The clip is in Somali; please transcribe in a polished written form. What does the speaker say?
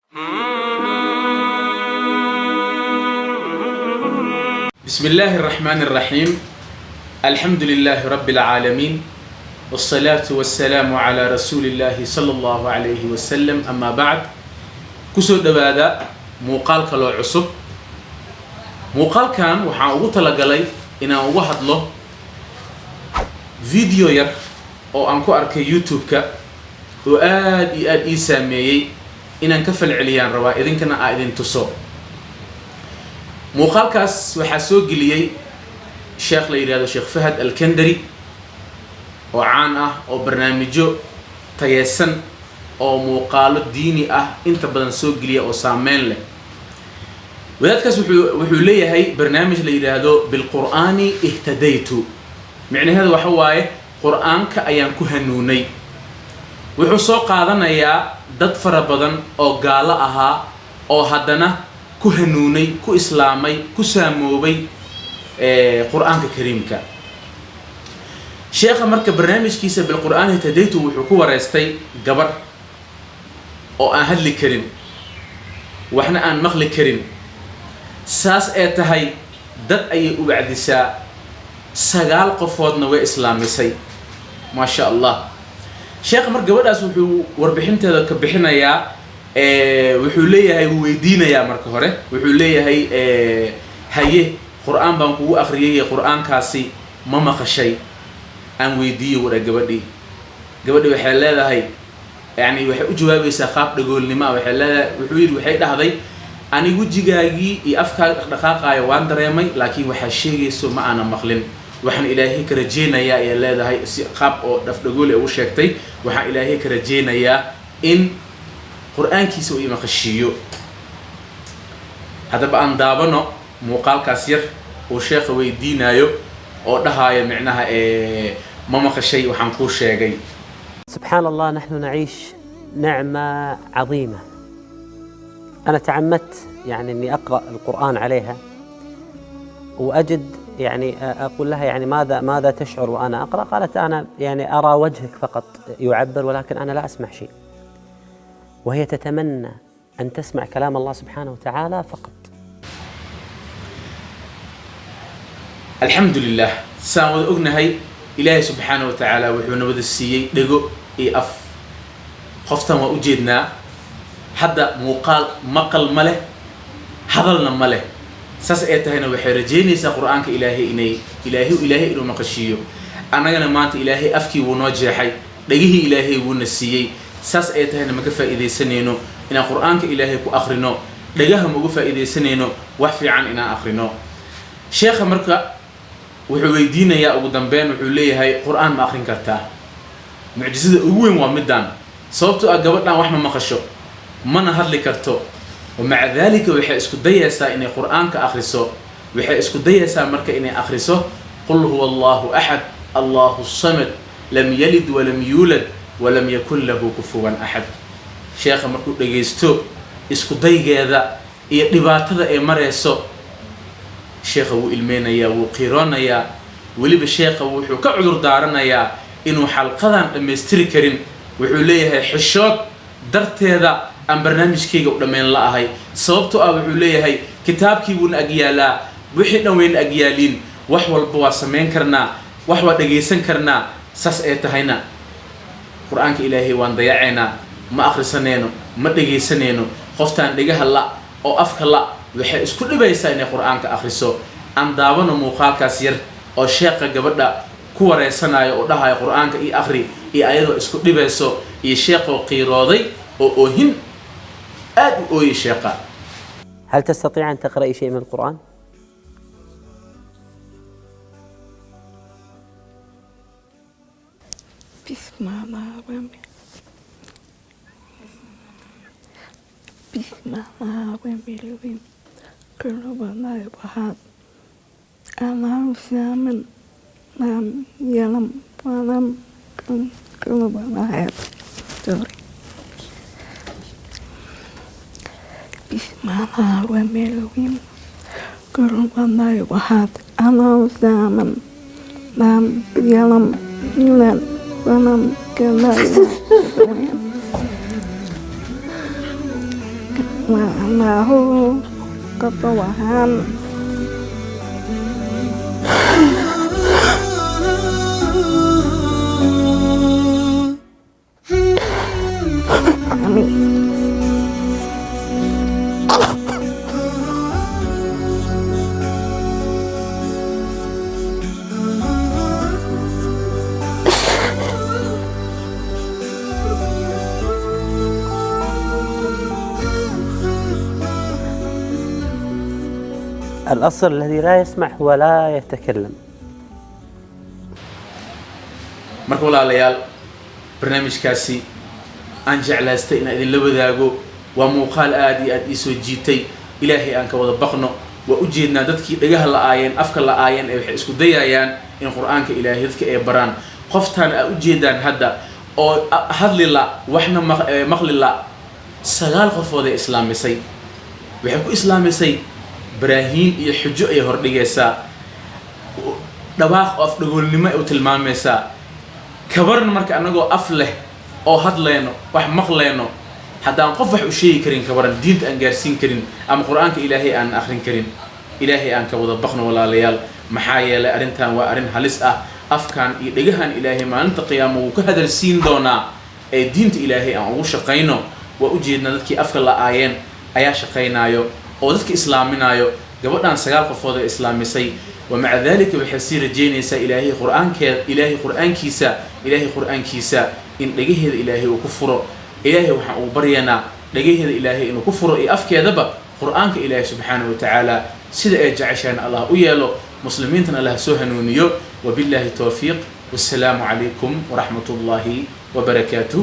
بسم الله الرحمن الرحيم. الحمد لله رب العالمين، والصلاة والسلام على رسول الله صلى الله عليه وسلم. أما بعد، كسر دبادة موقال كلو عصب. موقال كان وحاوغو تلقلي إنا واحد له فيديو ير أو أنكو أركي يوتيوب كا وآد إيسامي إنا نكفل عليان روا إذن كنا آئذن تصو muuqaalkaas waxaa soo geliyey sheekh la yidhaahdo sheekh Fahad Al-Kandari oo caan ah oo barnaamijyo tayeesan oo muuqaalo diini ah inta badan soo geliya oo saameyn leh. wadaadkaas wuxuu leeyahay barnaamij la yidhaahdo bilqur'aani ihtadaytu, micnaheedu waxa waaye qur'aanka ayaan ku hanuunay. wuxuu soo qaadanayaa dad fara badan oo gaalo ahaa oo haddana ku hanuunay, ku islaamay, ku saamoobay qur'aanka kariimka. sheekha marka barnaamijkiisa bilqur'aan ihtadaytu wuxuu ku wareystay gabar oo aan hadli karin, waxna aan maqli karin, saas ee tahay dad ayay u wacdisaa, 9 qofoodna way islaamisay. maasha allah. sheekha marka gabadhaas wuxuu warbixinteeda ka bixinayaa wuxuu leeyahay wuu weydiinayaa marka hore, wuxuu leeyahay haye qur'aan baan kugu akhriyay, qur'aankaasi ma maqashay? aan weydiiyo wada gabadhii waxay leedahay, yani waxay u jawaabaysaa qaab dhagoolnimo ah. wuxuu yidhi, waxay dhahday anigu wejigaagii iyo afkaaga dhaqdhaqaaqaaya waan dareemay, laakiin waxaa sheegayso ma aanan maqlin. waxaan ilaahay ka rajeynayaa ayay leedahay, si qaab oo dhafdhagool u sheegtay, waxaan ilaahay ka rajeynayaa in qur'aankiisa uu imaqashiiyo. haddaba aan daabano muuqaalkaas yar uu sheekha weydiinayo oo dhahaayo micnaha ma maqashay waxaan kuu sheegay. سبحان الله، نحن نعيش نعمة عظيمة. أنا تعمدت يعني إني أقرأ القرآن عليها وأجد يعني أقول لها يعني ماذا تشعر وأنا أقرأ؟ قالت أنا يعني أرى وجهك فقط يعبر، ولكن أنا لا أسمع شيء. وهي تتمنى أن تسمع كلام الله سبحانه وتعالى فقط. الحمد لله. ساود أغنهي إلهي سبحانه وتعالى وحونا بذ السيي لقو أف خفتا وأجيدنا حدا مقل مله حضلنا مله ساس ايتهينا وحي رجينيسا قرآنك إلهي إلو مقشيو. أنا قنا مانت إلهي أفكي ونوجيحي لقيه إلهي ونسيي. saas ay tahayna ma ka faa'iideysanayno inaan qur'aanka ilaahay ku akhrino, dhagaha ma uga faa'iideysanayno wax fiican inaan akhrino. sheekha marka wuxuu weydiinayaa ugu dambeyn, wuxuu leeyahay qur'aan ma akhrin kartaa? mucjisada ugu weyn waa midaan, sababtoo ah gabadhan wax ma maqasho, mana hadli karto, ومع ذلك waxay isku dayaysaa inay qur'aanka akhriso. waxay isku dayaysaa marka inay akhriso qul huwa allahu ahad allahu samad lam yalid walam yulad ولم يكن له كفوا أحد. شيخ مركو دغيستو اسكو دايغيدا iyo dhibaatada ay mareyso, sheekha wuu ilmeynaya, wuu qiiroonaya. weliba sheekha wuxuu ka cudur daaranayaa inuu xalqadan dhammaystiri karin. wuxuu leeyahay xishood darteeda aan barnaamijkayga u dhammayn la ahay, sababtoo ah wuxuu leeyahay kitaabkii wuuna agyaalaa, wixii dhan weyn agyaaliin, wax walba waa samayn karnaa, wax waa dhagaysan karnaa. saas ay tahayna qur'aanka ilaahay waan dayaceynaa, ma akhrisanayno, ma dhagaysanayno. qoftaan dhagaha la oo afka la waxay isku dhibaysaa inay qur'aanka akhriso. aan daawano muuqaalkaas yar oo sheekha gabadha ku wareysanayo oo dhahayo qur'aanka iyo akhri, iyo ayadoo isku dhibayso, iyo sheekho qiirooday oo oohin aad u ooyay sheekha. هل تستطيع أن تقرأي شيء من القرآن؟ بسم الله الرحمن الرحيم. كل بلاء بحاد الله سامن لم يلم ولم كل بلاء سوري. بسم الله الرحمن الرحيم. كل بلاء بحاد الله سامن لم يلم ولم ونم كلا وأنه كفوهان آمين. الأصل الذي لا يسمع ولا يتكلم. marka walaalayaal barnaamijkaasi aan jeclaystay in idin la wadaago waa muuqaal aad iyo aad ii soo jiitay ilaahay aan ka wada baqno waa u jeednaa dadkii dhagaha la'aayeen afka la'aayeen ee waxay isku dayayaan in qur'aanka ilaahay dadka ay baraan qoftaan aad u jeedaan hadda oo hadli la waxna maqli la 9 qofood ee islaamisay waxay ku islaamisay baraahiin iyo xujo ay hordhigaysaa dhawaaq af dhagoolnimo ay u tilmaamaysaa kabaran marka anagoo af leh oo hadleeno wax maqleeno haddaan qof wax u sheegi karin kabaran diinta aan gaarsiin karin ama qur'aanka ilaahay aan akhrin karin ilaahay aan ka wada baqno walaalayaal maxaa yeelay arrintan waa arrin halis ah afkan iyo dhagahan ilaahay maalinta qiyaamo wuu ka hadalsiin doonaa ee diinta ilaahay aan ugu shaqayno waa u jeednaa dadkii afka la'aayeen ayaa shaqaynaayo oo dadka islaaminaayo gabadhan 9 qofood ee islaamisay ومع ذلك وحسير جينيسا إلهي قرآنكيسا إن لقيه إلهي وكفره إلهي وبرينا لقيه إلهي إنه كفره أفكي ذبا قرآنك إلهي سبحانه وتعالى سيدة جعشان الله ويالو مسلمين الله سوهنونيو وبالله التوفيق والسلام عليكم ورحمة الله وبركاته.